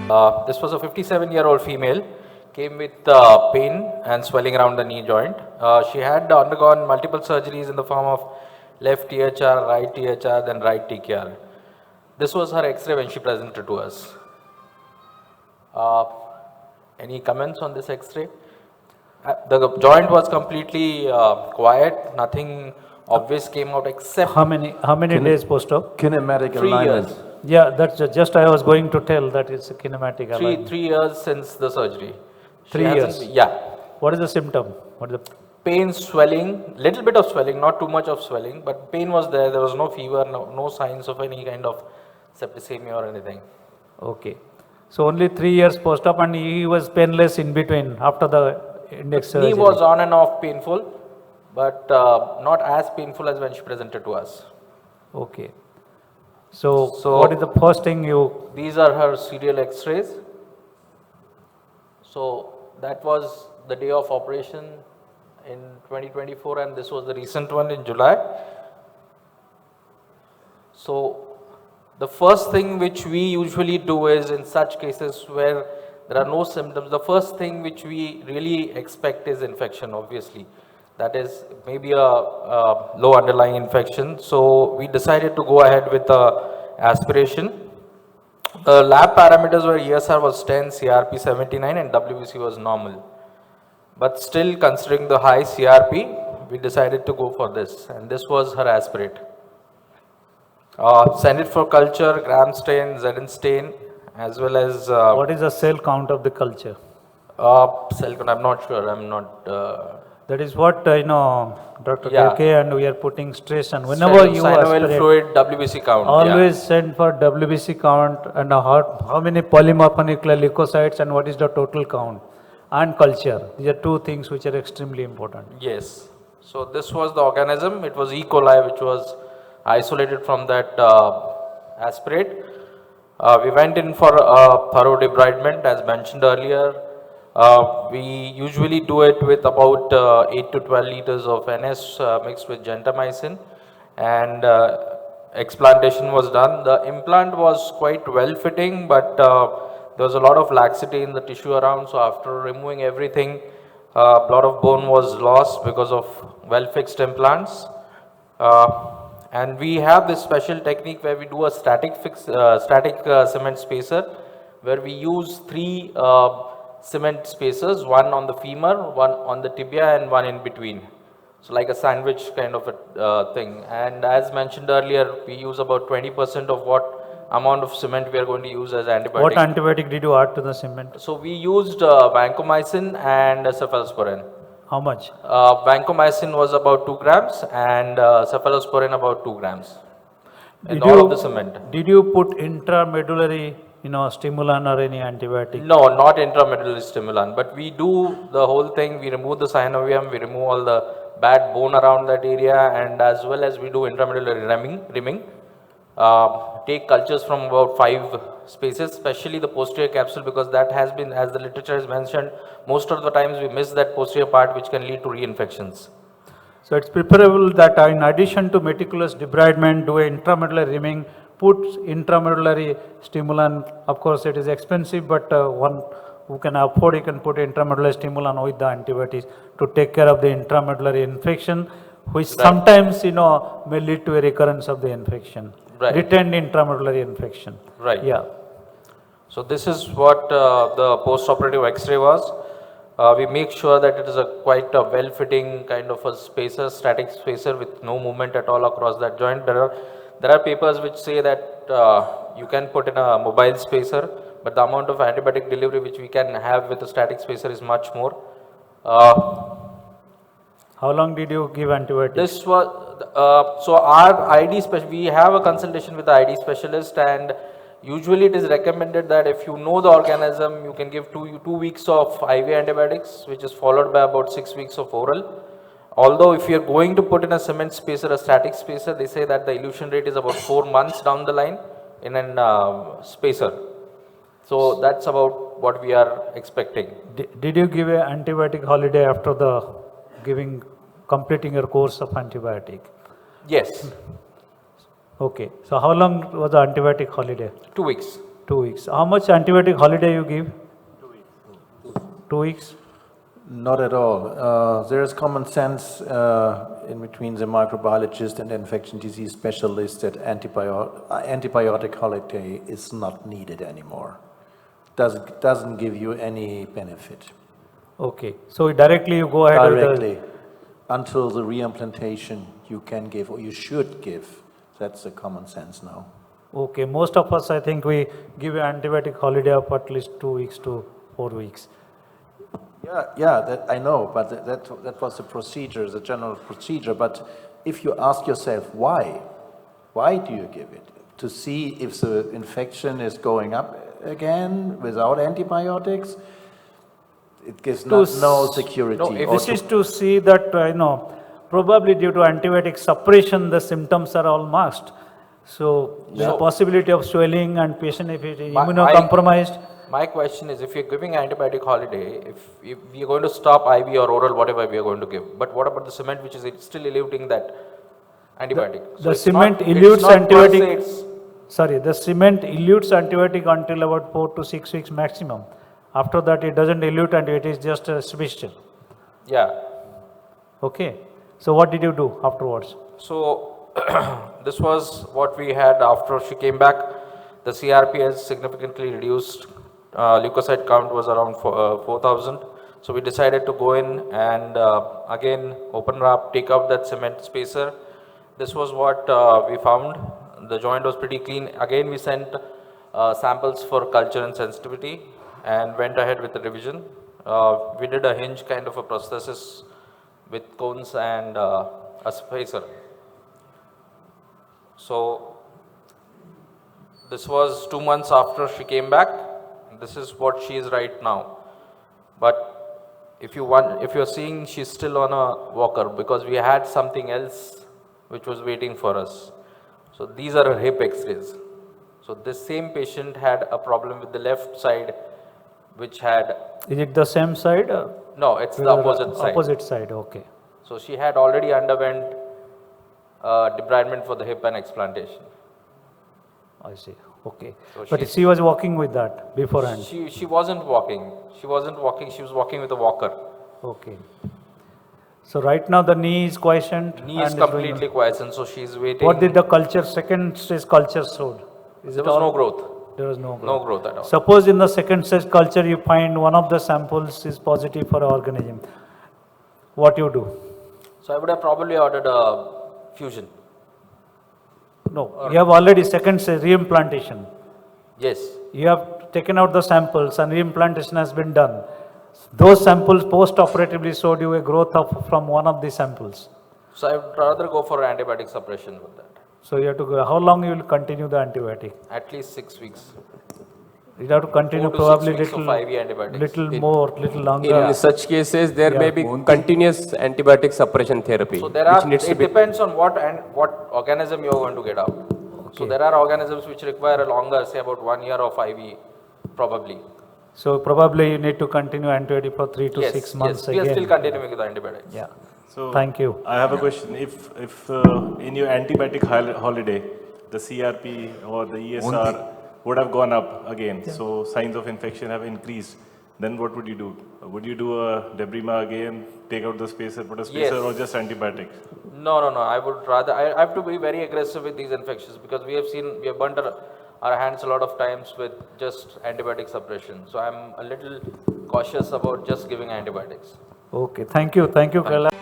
This was a 57-year-old female, came with pain and swelling around the knee joint. She had undergone multiple surgeries in the form of left THR, right THR, then right TKR. This was her X-ray when she presented to us. Any comments on this X-ray? The joint was completely quiet, nothing obvious came out except How many days post-op? Kinematic 3 alignment. years. Yeah, that's just I was going to tell that it's a kinematic alignment. 3 years since the surgery. She 3 hasn't years. been- yeah. What is the symptom? What is the Pain, swelling, little bit of swelling, not too much of swelling, but pain was there. There was no fever, no signs of any kind of septicemia or anything. okay? So only 3 years post-op, and he was painless in between after the index surgery. Knee was on and off painful, but not as painful as when she presented to us. Okay. So So- what is the first thing you? These are her serial X-rays. So that was the day of operation in 2024, and this was the recent one in July. So the first thing which we usually do is, in such cases where there are no symptoms, the first thing which we really expect is infection, obviously. That is maybe a low underlying infection. So we decided to go ahead with aspiration. The lab parameters were ESR was 10, CRP 79, and WBC was normal. But still, considering the high CRP, we decided to go for this, and this was her aspirate. Send it for culture, gram stain, Zn stain, as well as What is the cell count of the culture? cell count. I'm not sure. I'm not. That is what Dr. Yeah. KK, and we are putting stress on. Whenever you synovial aspirate, fluid WBC count. always send for WBC count and how many polymorphonic leukocytes and what is the total count and culture. These are two things which are extremely important. Yeah. Yes. So this was the organism. It was E. coli, which was isolated from that aspirate. We went in for thorough debridement, as mentioned earlier. We usually do it with about 8 to 12 liters of NS mixed with gentamicin, and explantation was done. The implant was quite well fitting, but there was a lot of laxity in the tissue around. So after removing everything, a lot of bone was lost because of well fixed implants. And we have this special technique where we do a static cement spacer, where we use 3 cement spacers, one on the femur, one on the tibia, and one in between. So like a sandwich kind of a thing. And as mentioned earlier, we use about 20% of what amount of cement we are going to use as antibiotic. What antibiotic did you add to the cement? So we used vancomycin and cephalosporin. How much? Vancomycin was about 2 grams and cephalosporin about 2 grams. And Did all you- of the cement. Did you put intramedullary, stimulant or any antibiotic? No, not intramedullary stimulant, but we do the whole thing. We remove the synovium, we remove all the bad bone around that area, and as well as we do intramedullary rimming. Take cultures from about 5 spaces, especially the posterior capsule, because that has been, as the literature has mentioned, most of the times we miss that posterior part, which can lead to reinfections. So it's preferable that in addition to meticulous debridement, do an intramedullary rimming, put intramedullary stimulant. Of course, it is expensive, but one who can afford, he can put intramedullary stimulant with the antibiotics to take care of the intramedullary infection, which sometimes may lead to a recurrence of the infection. Right. Retained intramedullary infection. Right. Yeah. So this is what the post-operative X-ray was. We make sure that it is quite a well-fitting kind of a spacer, static spacer with no movement at all across that joint. There are papers which say that you can put in a mobile spacer, but the amount of antibiotic delivery which we can have with a static spacer is much more. How long did you give antibiotics? This was so our ID specialist. We have a consultation with the ID specialist, and usually it is recommended that if you know the organism, you can give 2 weeks of IV antibiotics, which is followed by about 6 weeks of oral. Although if you are going to put in a cement spacer, a static spacer, they say that the elution rate is about 4 months down the line in an spacer. So that's about what we are expecting. Did you give an antibiotic holiday after the completing your course of antibiotic? Yes, Okay. So how long was the antibiotic holiday? 2 weeks. 2 weeks. How much antibiotic holiday you give? 2 weeks? Not at all. There is common sense in between the microbiologist and the infection disease specialist that antibiotic holiday is not needed anymore. Doesn't give you any benefit. Okay, so directly you go ahead with Directly, until the reimplantation you can give or you should give. That's the common sense now. Okay, most of us, I think we give an antibiotic holiday of at least 2 weeks to 4 weeks. Yeah, that I know, but that was the procedure, the general procedure. But if you ask yourself why do you give it? To see if the infection is going up again without antibiotics? It gives no security. No, if this is to see that, probably due to antibiotic suppression, the symptoms are all masked. So there is a possibility of swelling and patient if it is immunocompromised. My question is, if you're giving antibiotic holiday, if we are going to stop IV or oral, whatever we are going to give, but what about the cement which is still eluting that antibiotic? The cement elutes antibiotic. Sorry, the cement elutes antibiotic until about 4 to 6 weeks maximum. After that, it doesn't elute and it is just a suggestion. Yeah. Okay. So what did you do afterwards? So this was what we had after she came back. The CRP has significantly reduced. Leukocyte count was around 4,000. So we decided to go in and again open wrap, take out that cement spacer. This was what we found. The joint was pretty clean. Again, we sent samples for culture and sensitivity and went ahead with the revision. We did a hinge kind of a prosthesis with cones and a spacer. So this was 2 months after she came back. This is what she is right now. But if you're seeing, she's still on a walker because we had something else which was waiting for us. So these are her hip x-rays. So this same patient had a problem with the left side, which had... Is it the same side? No, it's the opposite side. Opposite side, okay. So she had already underwent debridement for the hip and explantation. I see, okay. So but she was walking with that beforehand? She wasn't walking. She wasn't walking, she was walking with a walker. Okay. So right now the knee is quiescent? Knee is completely quiescent, so she is waiting. What did the culture, second stage culture showed? There was no growth. There was no growth. No growth at all. Suppose in the second stage culture you find one of the samples is positive for an organism. What you do? So I would have probably ordered a fusion. No, you have already second stage reimplantation. Yes. You have taken out the samples and reimplantation has been done. Those samples post-operatively showed you a growth from one of the samples. So I would rather go for antibiotic suppression with that. So you have to go, how long you will continue the antibiotic? At least 6 weeks. You have to continue 4 to 6 probably weeks of IV antibiotics. little more, little longer. In such cases, there may be continuous antibiotic suppression therapy. So there are, it depends on what organism you are going to get out. Okay. So there are organisms which require a longer, say about 1 year of IV, probably. So probably you need to continue antibiotic for 3 to 6 months again. again. We are still continuing with the antibiotics. Yeah. So thank you. I have a question. If in your antibiotic holiday, the CRP or the ESR would have gone up again, so signs of infection have increased, then what would you do? Would you do a debrima again, take out the spacer, put a spacer, or just antibiotics? No. I would rather, I have to be very aggressive with these infections because we have burnt our hands a lot of times with just antibiotic suppression. So I'm a little cautious about just giving antibiotics. Okay, thank you, Kailash.